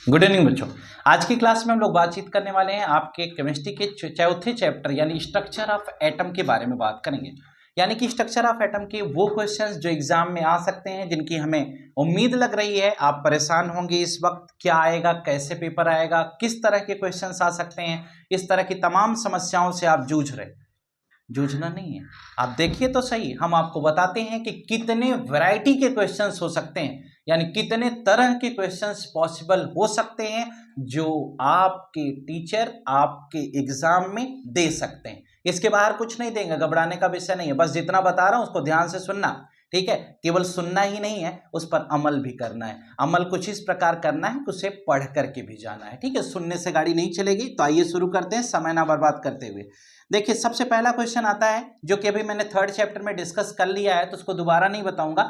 Good evening बच्चों। आज की क्लास में हम लोग बातचीत करने वाले हैं आपके केमिस्ट्री के चौथे चैप्टर यानी स्ट्रक्चर ऑफ एटम के बारे में बात करेंगे। यानी कि स्ट्रक्चर ऑफ एटम के वो क्वेश्चंस जो एग्जाम में आ सकते हैं, जिनकी हमें उम्मीद लग रही है आप परेशान होंगे इस वक्त, क्या आएगा, कैसे पेपर आएगा, किस तरह के क्वेश्चंस आ सकते हैं। इस तरह की तमाम समस्याओं से आप जूझना नहीं है। आप देखिए तो सही, हम आपको बताते हैं कि कितने वैरायटी के क्वेश्चंस हो सकते हैं, यानी कितने तरह के क्वेश्चंस पॉसिबल हो सकते हैं जो आपके टीचर आपके एग्जाम में दे सकते हैं। इसके बाहर कुछ नहीं देंगे, घबराने का विषय नहीं है। बस जितना बता रहा हूं उसको ध्यान से सुनना, ठीक है। केवल सुनना ही नहीं है, उस पर अमल भी करना है। अमल कुछ इस प्रकार करना है कि उसे पढ़ करके भी जाना है, ठीक है। सुनने से गाड़ी नहीं चलेगी। तो आइए शुरू करते हैं समय ना बर्बाद करते हुए। देखिए, सबसे पहला क्वेश्चन आता है जो कि अभी मैंने थर्ड चैप्टर में डिस्कस कर लिया है, तो उसको दोबारा नहीं बताऊंगा।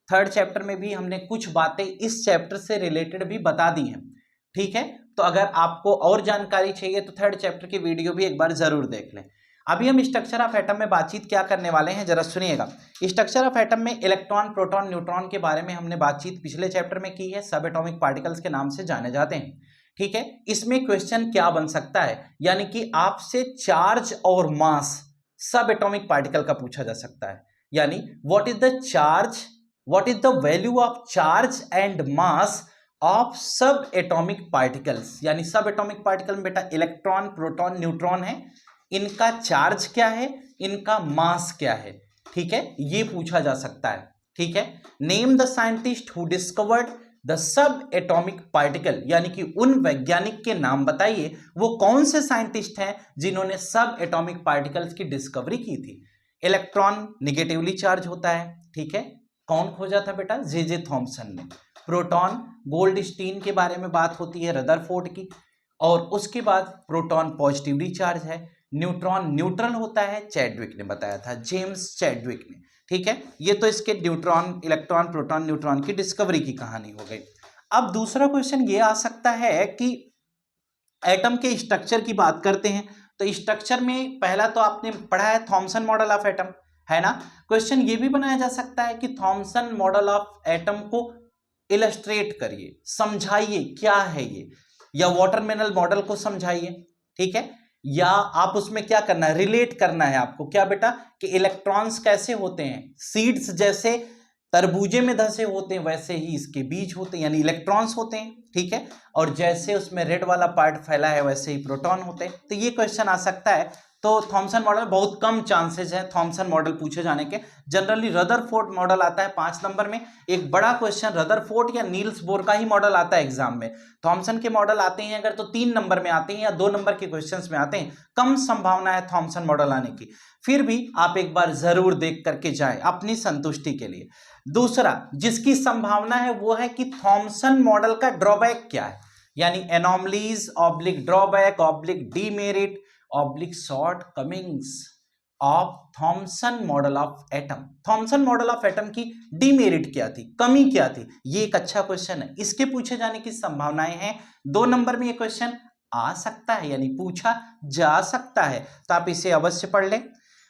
थर्ड चैप्टर में भी हमने कुछ बातें इस चैप्टर से रिलेटेड भी बता दी हैं, ठीक है। तो अगर आपको और जानकारी चाहिए तो थर्ड चैप्टर की वीडियो भी एक बार जरूर देख लें। अभी हम स्ट्रक्चर ऑफ एटम में बातचीत क्या करने वाले हैं, जरा सुनिएगा। स्ट्रक्चर ऑफ एटम में इलेक्ट्रॉन, प्रोटॉन, न्यूट्रॉन के बारे में हमने बातचीत पिछले चैप्टर में की है। सब एटॉमिक पार्टिकल्स के नाम से जाने जाते हैं, ठीक है। इसमें क्वेश्चन क्या बन सकता है, यानी कि आपसे चार्ज और मास सब एटॉमिक पार्टिकल का पूछा जा सकता है। यानी what is the charge, what is the value of charge and mass of सब एटॉमिक पार्टिकल्स। यानी सब एटॉमिक पार्टिकल में बेटा इलेक्ट्रॉन, प्रोटॉन, न्यूट्रॉन है, इनका चार्ज क्या है, इनका मास क्या है, ठीक है, ये पूछा जा सकता है, ठीक है। Name the scientist who discovered the sub atomic particle, यानी कि उन वैज्ञानिक के नाम बताइए, वो कौन से साइंटिस्ट हैं जिन्होंने सब एटॉमिक पार्टिकल्स की डिस्कवरी की थी। इलेक्ट्रॉन निगेटिवली चार्ज होता है, ठीक है, कौन खोजा था बेटा, जे थॉमसन ने। प्रोटॉन, गोल्डस्टीन के बारे में बात होती है, रदरफोर्ड की। और उसके बाद प्रोटॉन पॉजिटिवली चार्ज है। न्यूट्रॉन न्यूट्रल होता है, चैडविक ने बताया था, जेम्स चैडविक ने, ठीक है। ये तो इसके न्यूट्रॉन, इलेक्ट्रॉन, प्रोटॉन, न्यूट्रॉन की डिस्कवरी की कहानी हो गई। अब दूसरा क्वेश्चन ये आ सकता है कि एटम के स्ट्रक्चर की बात करते हैं, तो स्ट्रक्चर में पहला तो आपने पढ़ा है थॉमसन मॉडल ऑफ एटम, है ना। क्वेश्चन ये भी बनाया जा सकता है कि थॉमसन मॉडल ऑफ एटम को इलस्ट्रेट करिए, समझाइए क्या है ये, या वाटरमेलन मॉडल को समझाइए, ठीक है। या आप उसमें क्या करना है, रिलेट करना है आपको, क्या बेटा, कि इलेक्ट्रॉन्स कैसे होते हैं, सीड्स जैसे तरबूजे में धसे होते हैं वैसे ही इसके बीज होते हैं, यानी इलेक्ट्रॉन्स होते हैं, ठीक है। और जैसे उसमें रेड वाला पार्ट फैला है वैसे ही प्रोटॉन होते हैं। तो ये क्वेश्चन आ सकता है। तो थॉमसन मॉडल बहुत कम चांसेस है थॉमसन मॉडल पूछे जाने के। जनरली रदरफोर्ड मॉडल आता है 5 नंबर में। एक बड़ा क्वेश्चन रदरफोर्ड या नील्स बोर का ही मॉडल आता है एग्जाम में। थॉमसन के मॉडल आते हैं अगर तो 3 नंबर में आते हैं या 2 नंबर के क्वेश्चंस में आते हैं। कम संभावना है थॉमसन मॉडल आने की। फिर भी आप एक बार जरूर देख करके जाएं अपनी संतुष्टि के लिए। दूसरा जिसकी संभावना है वो है कि थॉमसन मॉडल का ड्रॉबैक क्या है, यानी anomalies oblique drawback oblique demerit oblique shortcomings of Thomson model of atom. Thomson model of atom की डीमेरिट क्या थी, कमी क्या थी, ये एक अच्छा क्वेश्चन है। इसके पूछे जाने की संभावनाएं हैं। 2 नंबर में ये क्वेश्चन आ सकता है, यानी पूछा जा सकता है, तो आप इसे अवश्य पढ़ लें।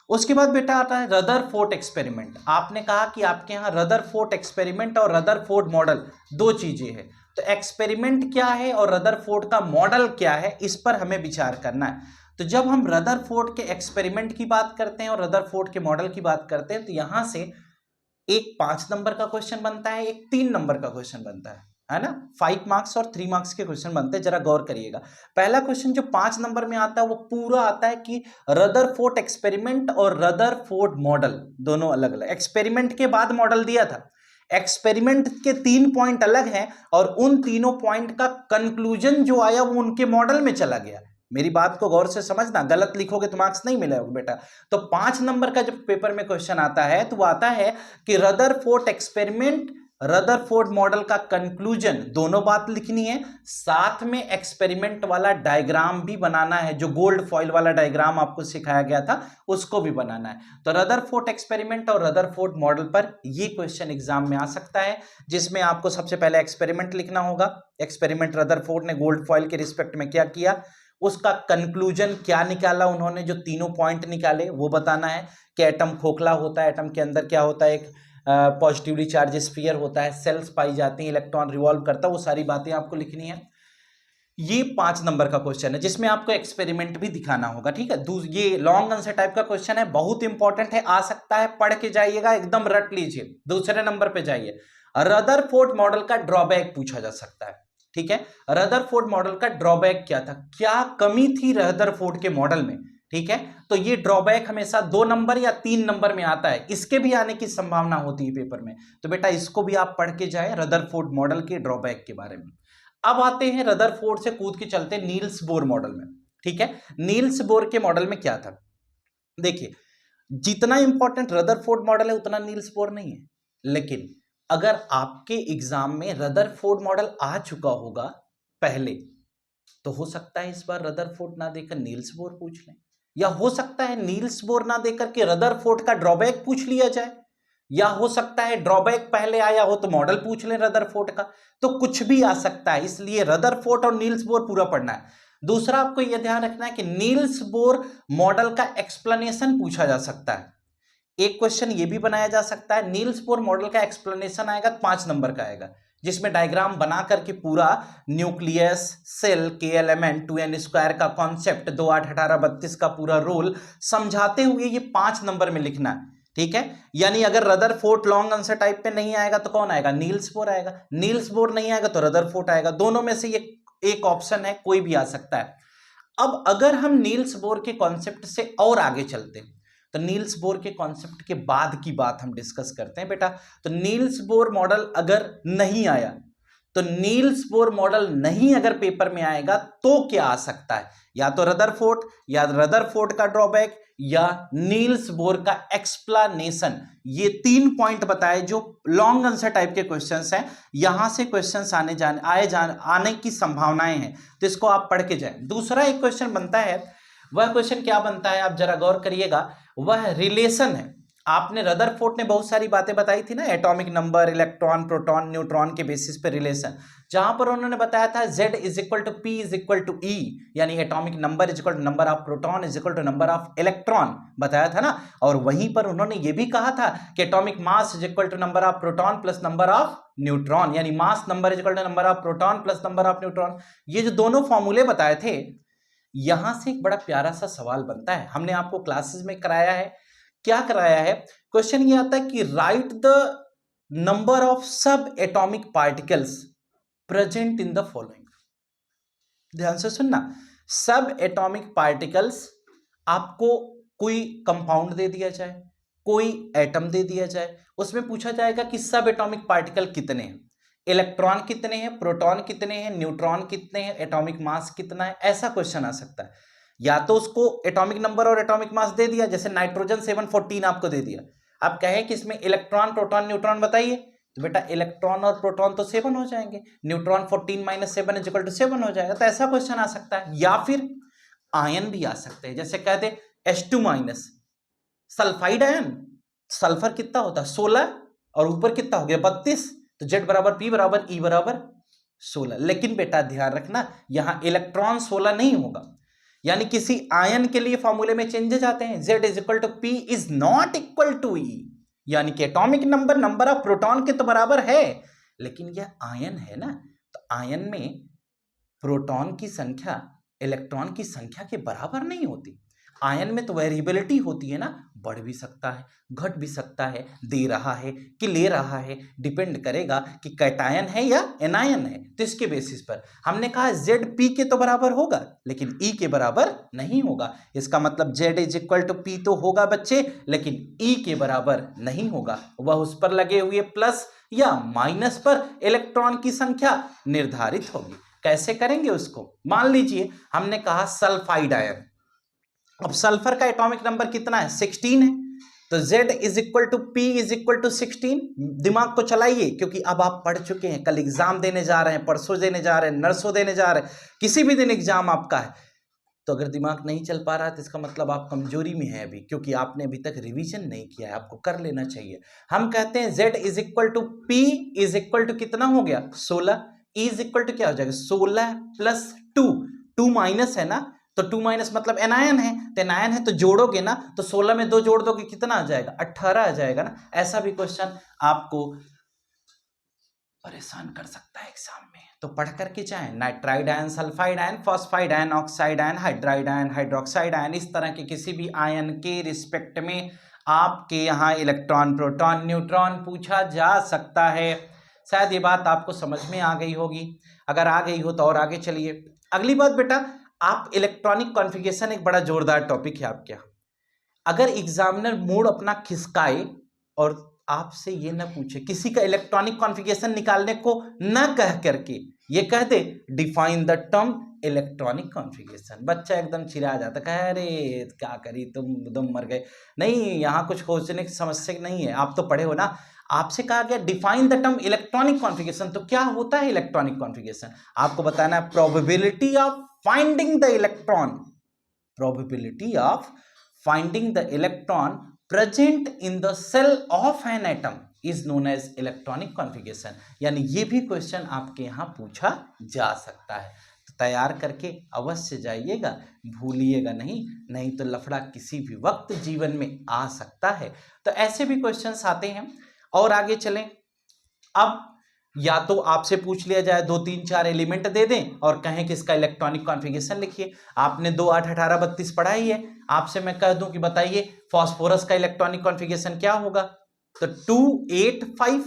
उसके बाद बेटा आता है रदरफोर्ड एक्सपेरिमेंट। आपने कहा कि आपके यहाँ रदरफोर्ड एक्सपेरिमेंट और रदरफोर्ड मॉडल 2 चीजें हैं, तो एक्सपेरिमेंट क्या है और रदरफोर्ड का मॉडल क्या है, इस पर हमें विचार करना है। तो जब हम रदरफोर्ड के एक्सपेरिमेंट की बात करते हैं और रदरफोर्ड के मॉडल की बात करते हैं, तो यहां से एक 5 नंबर का क्वेश्चन बनता है, एक 3 नंबर का क्वेश्चन बनता है ना। 5 मार्क्स और 3 मार्क्स के क्वेश्चन बनते हैं, जरा गौर करिएगा। पहला क्वेश्चन जो 5 नंबर में आता है वो पूरा आता है कि रदरफोर्ड एक्सपेरिमेंट और रदरफोर्ड मॉडल दोनों अलग अलग। एक्सपेरिमेंट के बाद मॉडल दिया था, एक्सपेरिमेंट के 3 पॉइंट अलग हैं और उन तीनों पॉइंट का कंक्लूजन जो आया वो उनके मॉडल में चला गया। मेरी बात को गौर से समझना, गलत लिखोगे तो मार्क्स नहीं मिलेगा बेटा। तो 5 नंबर का जब पेपर में क्वेश्चन आता है तो वो आता है कि रदरफोर्ड एक्सपेरिमेंट, रदरफोर्ड मॉडल का कंक्लूजन, दोनों बात लिखनी है। साथ में एक्सपेरिमेंट वाला डायग्राम भी बनाना है, जो गोल्ड फॉइल वाला डायग्राम आपको सिखाया गया था उसको भी बनाना है। तो रदरफोर्ड एक्सपेरिमेंट और रदरफोर्ड मॉडल पर ये क्वेश्चन एग्जाम में आ सकता है, जिसमें आपको सबसे पहले एक्सपेरिमेंट लिखना होगा। एक्सपेरिमेंट रदरफोर्ड ने गोल्ड फॉइल के रिस्पेक्ट में क्या किया, उसका कंक्लूजन क्या निकाला उन्होंने, जो तीनों पॉइंट निकाले वो बताना है। कि एटम खोखला होता है, एटम के अंदर क्या होता है, एक पॉजिटिवली चार्ज स्फीयर होता है, सेल्स पाई जाती हैं, इलेक्ट्रॉन रिवॉल्व करता है, वो सारी बातें आपको लिखनी है। ये 5 नंबर का क्वेश्चन है जिसमें आपको एक्सपेरिमेंट भी दिखाना होगा, ठीक है। ये लॉन्ग आंसर टाइप का क्वेश्चन है, बहुत इंपॉर्टेंट है, आ सकता है, पढ़ के जाइएगा, एकदम रट लीजिए। दूसरे नंबर पे जाइए, रदरफोर्ड मॉडल का ड्रॉबैक पूछा जा सकता है, ठीक है। रदरफोर्ड मॉडल का ड्रॉबैक क्या था, क्या कमी थी रदरफोर्ड के मॉडल में, ठीक है। तो ये ड्रॉबैक हमेशा 2 नंबर या 3 नंबर में आता है, इसके भी आने की संभावना होती है पेपर में। तो बेटा इसको भी आप पढ़ के जाए, रदरफोर्ड मॉडल के ड्रॉबैक के बारे में। अब आते हैं रदरफोर्ड से कूद के चलते नील्स बोर मॉडल में, ठीक है। नील्स बोर के मॉडल में क्या था, देखिए जितना इंपॉर्टेंट रदरफोर्ड मॉडल है उतना नील्स बोर नहीं है, लेकिन अगर आपके एग्जाम में रदरफोर्ड मॉडल आ चुका होगा पहले, तो हो सकता है इस बार रदरफोर्ड ना देकर नील्स बोर पूछ लें, या हो सकता है नील्स बोर ना देकर के रदरफोर्ड का ड्रॉबैक पूछ लिया जाए, या हो सकता है ड्रॉबैक पहले आया हो तो मॉडल पूछ लें रदरफोर्ड का। तो कुछ भी आ सकता है, इसलिए रदरफोर्ड और नील्स बोर पूरा पढ़ना है। दूसरा आपको यह ध्यान रखना है कि नील्स बोर मॉडल का एक्सप्लेनेशन पूछा जा सकता है। एक क्वेश्चन ये भी बनाया जा सकता है, नील्स बोर मॉडल का एक्सप्लेनेशन आएगा 5 नंबर का आएगा, जिसमें डायग्राम बना करके पूरा न्यूक्लियस, सेल के एलिमेंट, 2n² का कॉन्सेप्ट, 2 8 18 32 का पूरा रोल समझाते हुए ये 5 नंबर में लिखना है, ठीक है। यानी अगर रदरफोर्ड लॉन्ग आंसर टाइप पे नहीं आएगा तो कौन आएगा, नील्स बोर आएगा, नील्स बोर नहीं आएगा तो रदरफोर्ड आएगा, दोनों में से ये एक ऑप्शन है, कोई भी आ सकता है। अब अगर हम नील्स बोर के कॉन्सेप्ट से और आगे चलते हैं, तो नील्स बोर के कॉन्सेप्ट के बाद की बात हम डिस्कस करते हैं बेटा। तो नील्स बोर मॉडल अगर नहीं आया, तो नील्स बोर मॉडल नहीं अगर पेपर में आएगा तो क्या आ सकता है, या तो रदरफोर्ड, या रदरफोर्ड का ड्रॉबैक, या नील्स बोर का एक्सप्लेनेशन। ये 3 पॉइंट बताए जो लॉन्ग आंसर टाइप के क्वेश्चंस हैं, यहां से क्वेश्चंस आने की संभावनाएं हैं, तो इसको आप पढ़ के जाएं। दूसरा एक क्वेश्चन बनता है, वह क्वेश्चन क्या बनता है आप जरा गौर करिएगा, वह रिलेशन है। आपने रदरफोर्ड ने बहुत सारी बातें बताई थी ना, atomic number, electron, proton, neutron के बेसिस पे रिलेशन, जहां पर उन्होंने बताया था Z is equal to P is equal to E, यानी atomic number is equal to number of proton is equal to number of electron, बताया था ना। और वहीं पर उन्होंने ये भी कहा था कि atomic mass is equal to number of proton plus number of neutron, यानी mass number is equal to number of proton plus number of neutron. ये जो दोनों फॉर्मूले बताए थे, यहां से एक बड़ा प्यारा सा सवाल बनता है, हमने आपको क्लासेस में कराया है। क्या कराया है, क्वेश्चन ये आता है कि राइट द नंबर ऑफ सब atomic particles present in the following. ध्यान से सुनना, सब एटॉमिक पार्टिकल्स, आपको कोई कंपाउंड दे दिया जाए, कोई एटम दे दिया जाए, उसमें पूछा जाएगा कि सब एटॉमिक पार्टिकल कितने हैं, इलेक्ट्रॉन कितने हैं, प्रोटॉन कितने हैं, न्यूट्रॉन कितने हैं, एटॉमिक मास कितना है, ऐसा क्वेश्चन आ सकता है। या तो उसको एटॉमिक नंबर और एटॉमिक मास दे दिया, जैसे नाइट्रोजन 714 आपको दे दिया, आप कहें कि इसमें इलेक्ट्रॉन, प्रोटॉन, न्यूट्रॉन बताइए, तो बेटा इलेक्ट्रॉन और प्रोटॉन तो 7 हो जाएंगे, न्यूट्रॉन 14 - 7 इज इक्वल टू 7 हो जाएगा। तो ऐसा क्वेश्चन आ सकता है। या फिर आयन भी आ सकते हैं, जैसे कहते H2- सल्फाइड आयन, सल्फर कितना होता है 16, और ऊपर कितना हो गया 32, तो Z बराबर P बराबर E बराबर 16। लेकिन बेटा ध्यान रखना, यहां इलेक्ट्रॉन 16 नहीं होगा, यानी किसी आयन के लिए फॉर्मूले में चेंजेस आते हैं, Z is equal to P is not equal to E, यानी कि atomic number number of proton के तो बराबर है, लेकिन यह आयन है ना, तो आयन में प्रोटॉन की संख्या इलेक्ट्रॉन की संख्या के बराबर नहीं होती। आयन में तो वेरिएबिलिटी होती है ना, बढ़ भी सकता है, घट भी सकता है, दे रहा है कि ले रहा है, डिपेंड करेगा कि कैटायन है या एनायन है। तो इसके बेसिस पर हमने कहा Z P के तो बराबर होगा, लेकिन E के बराबर नहीं होगा। इसका मतलब Z is equal to P तो होगा बच्चे, लेकिन E के बराबर नहीं होगा। वह उस पर लगे हुए प्लस या माइनस पर इलेक्ट्रॉन की संख्या निर्धारित होगी। कैसे करेंगे उसको, मान लीजिए हमने कहा सल्फाइड आयन, अब सल्फर का एटॉमिक नंबर कितना है 16 है, तो Z is equal to P is equal to 16। दिमाग को चलाइए, क्योंकि अब आप पढ़ चुके हैं, कल एग्जाम देने जा रहे हैं, परसों देने जा रहे हैं, नरसों देने जा रहे हैं, किसी भी दिन एग्जाम आपका है। तो अगर दिमाग नहीं चल पा रहा है तो इसका मतलब आप कमजोरी में है अभी, क्योंकि आपने अभी तक रिवीजन नहीं किया है, आपको कर लेना चाहिए। हम कहते हैं Z is equal to P is equal to कितना हो गया 16, E इज इक्वल टू क्या हो जाएगा 16 प्लस 2, 2 माइनस है ना, तो 2 माइनस मतलब एनायन है, तो एनायन है तो जोड़ोगे ना, तो 16 में 2 जोड़ दोगे कितना आ जाएगा 18 आ जाएगा ना। ऐसा भी क्वेश्चन आपको परेशान कर सकता है एग्जाम में, तो पढ़ करके जाएं। Nitride ion, sulphide ion, phosphide ion, oxide ion, hydride ion, hydroxide ion, इस तरह के किसी भी आयन के रिस्पेक्ट में आपके यहाँ इलेक्ट्रॉन, प्रोटॉन, न्यूट्रॉन पूछा जा सकता है। शायद ये बात आपको समझ में आ गई होगी। अगर आ गई हो तो और आगे चलिए। अगली बात बेटा, आप इलेक्ट्रॉनिक कॉन्फ़िगरेशन एक बड़ा जोरदार टॉपिक है आपके यहाँ। अगर एग्जामिनर मूड अपना खिसकाए और आपसे ये न पूछे, किसी का इलेक्ट्रॉनिक कॉन्फ़िगरेशन निकालने को न कह करके ये कह दे define the term electronic configuration, बच्चा एकदम चिढ़ा जाता, कह अरे क्या करी तुम मर गए। नहीं, यहाँ कुछ सोचने की समस्या नहीं है, आप तो पढ़े हो ना। आपसे कहा गया define the term electronic configuration, तो क्या होता है इलेक्ट्रॉनिक कॉन्फ़िगरेशन? आपको बताना है probability of finding the electron, probability of finding the electron present in the cell of an atom is known as electronic configuration। यानी ये भी क्वेश्चन आपके यहाँ पूछा जा सकता है, तो तैयार करके अवश्य जाइएगा, भूलिएगा नहीं, नहीं तो लफड़ा किसी भी वक्त जीवन में आ सकता है। तो ऐसे भी क्वेश्चंस आते हैं। और आगे चलें, अब या तो आपसे पूछ लिया जाए 2 3 4 एलिमेंट दे दें और कहें कि इसका इलेक्ट्रॉनिक कॉन्फ़िगरेशन लिखिए। आपने 2 8 18 32 पढ़ा ही है, आपसे मैं कह दूं कि बताइए फास्फोरस का इलेक्ट्रॉनिक कॉन्फ़िगरेशन क्या होगा, तो 2 8 5।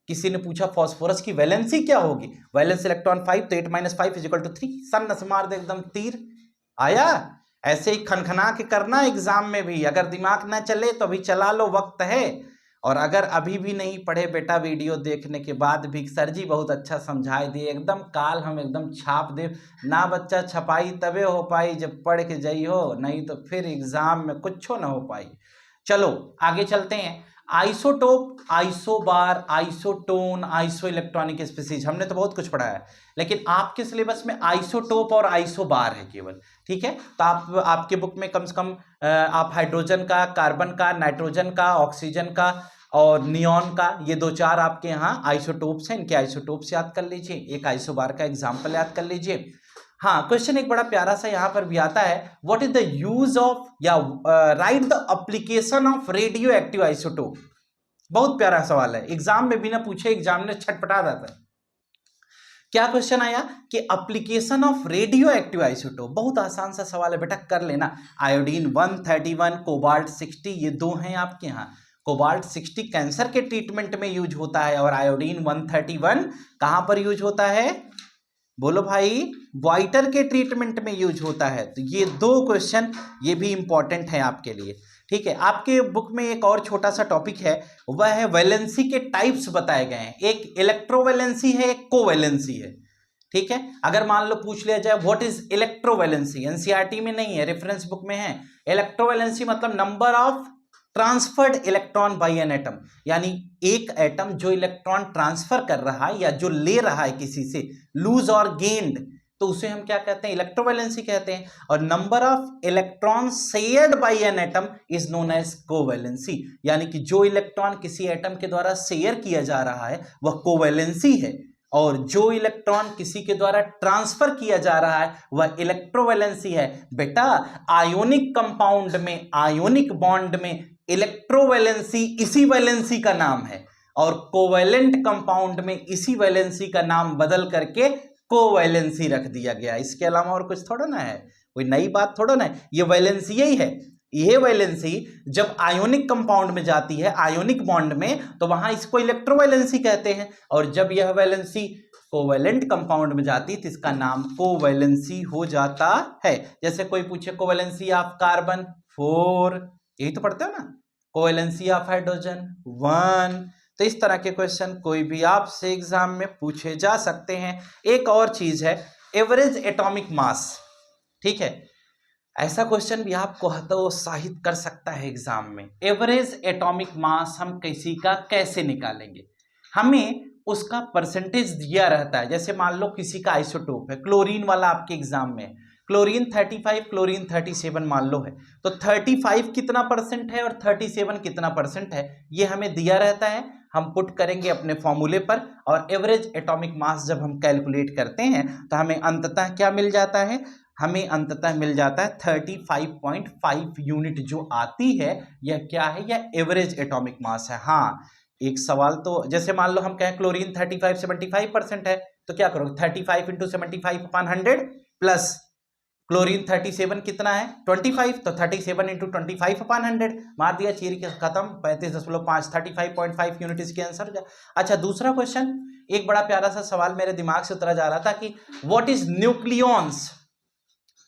किसी ने पूछा फास्फोरस की वैलेंसी क्या होगी, वैलेंस इलेक्ट्रॉन 5, तो 8 - 5 = 3। सन से मार दे एकदम तीर आया। ऐसे ही खनखना के करना एग्जाम में भी, अगर दिमाग ना चले तो अभी चला लो, वक्त है। और अगर अभी भी नहीं पढ़े बेटा, वीडियो देखने के बाद भी सर जी बहुत अच्छा समझाए दिए, एकदम काल हम एकदम छाप दे ना, बच्चा छपाई तबे हो पाई जब पढ़ के जाई हो, नहीं तो फिर एग्जाम में कुछ ना हो पाई। चलो आगे चलते हैं। Isotope, isobar, isotone, iso electronic species, हमने तो बहुत कुछ पढ़ा है, लेकिन आपके सिलेबस में आइसोटोप और आइसोबार है केवल, ठीक है। तो आपके बुक में कम से कम आप हाइड्रोजन का, कार्बन का, नाइट्रोजन का, ऑक्सीजन का और नियॉन का, ये 2 4 आपके यहाँ आइसोटोप्स हैं, इनके आइसोटोप्स याद कर लीजिए, एक आइसोबार का एग्जाम्पल याद कर लीजिए। हाँ, क्वेश्चन एक बड़ा प्यारा सा यहाँ पर भी आता है, what is the use of या right the application of radioactive isotope. बहुत प्यारा सवाल है, एग्जाम में बिना पूछे एग्जाम ने छटपटा जाता है। क्या क्वेश्चन आया कि application of radioactive isotope, बहुत आसान सा सवाल है बेटा, कर लेना। आयोडीन 131, कोबाल्ट 60, ये 2 हैं आपके यहाँ। कोबाल्ट 60 कैंसर के ट्रीटमेंट में यूज होता है और आयोडीन 131 कहां पर यूज होता है, बोलो भाई, वाइटर के ट्रीटमेंट में यूज होता है। तो ये 2 क्वेश्चन ये भी इंपॉर्टेंट है आपके लिए, ठीक है। आपके बुक में एक और छोटा सा टॉपिक है, वह है वैलेंसी के टाइप्स बताए गए हैं। एक इलेक्ट्रोवैलेंसी है, एक कोवैलेंसी है, ठीक है। अगर मान लो पूछ लिया जाए व्हाट इज इलेक्ट्रोवैलेंसी, एनसीईआरटी में नहीं है, रेफरेंस बुक में है। इलेक्ट्रोवैलेंसी मतलब number of transferred electron by an atom, यानी एक एटम जो इलेक्ट्रॉन ट्रांसफर कर रहा है या जो ले रहा है किसी से, लूज और गेन्ड, तो उसे हम क्या कहते हैं, इलेक्ट्रोवैलेंसी कहते हैं। और number of electron shared by an atom is known as covalency, यानी कि जो इलेक्ट्रॉन किसी एटम के द्वारा शेयर किया जा रहा है वह कोवैलेंसी है, और जो इलेक्ट्रॉन किसी के द्वारा ट्रांसफर किया जा रहा है वह इलेक्ट्रोवैलेंसी है। बेटा आयोनिक कंपाउंड में, आयोनिक बॉन्ड में इलेक्ट्रोवैलेंसी इसी वैलेंसी का नाम है, और कोवैलेंट कंपाउंड में इसी वैलेंसी का नाम बदल करके कोवैलेंसी रख दिया गया। इसके अलावा और कुछ थोड़ा ना है, कोई नई बात थोड़ा ना है, ये वैलेंसी यही है। यह वैलेंसी जब आयोनिक कंपाउंड में जाती है, आयोनिक बॉन्ड में, तो वहां इसको इलेक्ट्रोवैलेंसी कहते हैं, और जब यह वैलेंसी कोवैलेंट कंपाउंड में जाती है तो इसका नाम कोवैलेंसी हो जाता है। जैसे कोई पूछे कोवैलेंसी ऑफ कार्बन 4, यही तो पढ़ते हो ना, कोवैलेंसी ऑफ हाइड्रोजन 1। तो इस तरह के क्वेश्चन कोई भी आपसे एग्जाम में पूछे जा सकते हैं। एक और चीज है एवरेज एटॉमिक मास, ठीक है, ऐसा क्वेश्चन भी आपको हतोत्साहित कर सकता है एग्जाम में। एवरेज एटॉमिक मास हम किसी का कैसे निकालेंगे, हमें उसका परसेंटेज दिया रहता है। जैसे मान लो किसी का आइसोटोप है, क्लोरीन वाला आपके एग्जाम में, क्लोरीन 35, क्लोरीन 37 मान लो है, तो 35 कितना परसेंट है और 37 कितना परसेंट है, ये हमें दिया रहता है। हम पुट करेंगे अपने फॉर्मूले पर, और एवरेज एटॉमिक मास जब हम कैलकुलेट करते हैं तो हमें अंततः क्या मिल जाता है, हमें अंततः मिल जाता है 35.5 यूनिट जो आती है, यह क्या है, यह एवरेज एटॉमिक मास है। हाँ, एक सवाल तो जैसे मान लो हम कहें क्लोरीन 35-75% है, तो क्या करोगे 35 इंटू 75/100 प्लस क्लोरीन 37 कितना है 25, तो 37 इंटू 25/100 मार दिया, चीर के खत्म, 35.5 35.5 यूनिट इसके आंसर। अच्छा दूसरा क्वेश्चन, एक बड़ा प्यारा सा सवाल मेरे दिमाग से उतरा जा रहा था कि व्हाट इज न्यूक्लियॉन्स,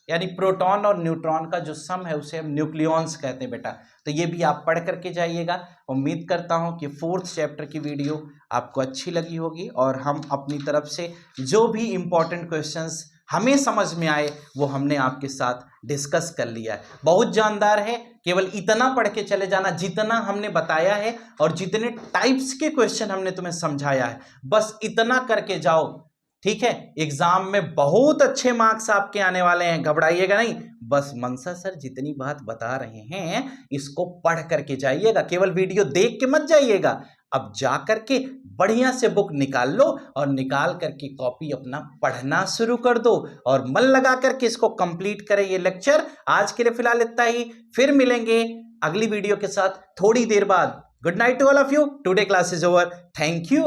यानी प्रोटॉन और न्यूट्रॉन का जो सम है उसे हम न्यूक्लियॉन्स कहते हैं बेटा। तो ये भी आप पढ़ करके जाइएगा। उम्मीद करता हूं कि 4th चैप्टर की वीडियो आपको अच्छी लगी होगी और हम अपनी तरफ से जो भी इंपॉर्टेंट क्वेश्चंस हमें समझ में आए वो हमने आपके साथ डिस्कस कर लिया है। बहुत जानदार है, केवल इतना पढ़ के चले जाना जितना हमने बताया है और जितने टाइप्स के क्वेश्चन हमने तुम्हें समझाया है, बस इतना करके जाओ, ठीक है। एग्जाम में बहुत अच्छे मार्क्स आपके आने वाले हैं, घबराइएगा नहीं। बस मनसा सर जितनी बात बता रहे हैं इसको पढ़ करके जाइएगा, केवल वीडियो देख के मत जाइएगा। अब जा करके बढ़िया से बुक निकाल लो और निकाल करके कॉपी अपना पढ़ना शुरू कर दो और मन लगा करके इसको कंप्लीट करें ये लेक्चर। आज के लिए फिलहाल इतना ही, फिर मिलेंगे अगली वीडियो के साथ थोड़ी देर बाद। Good night to all of you, today class is over, thank you.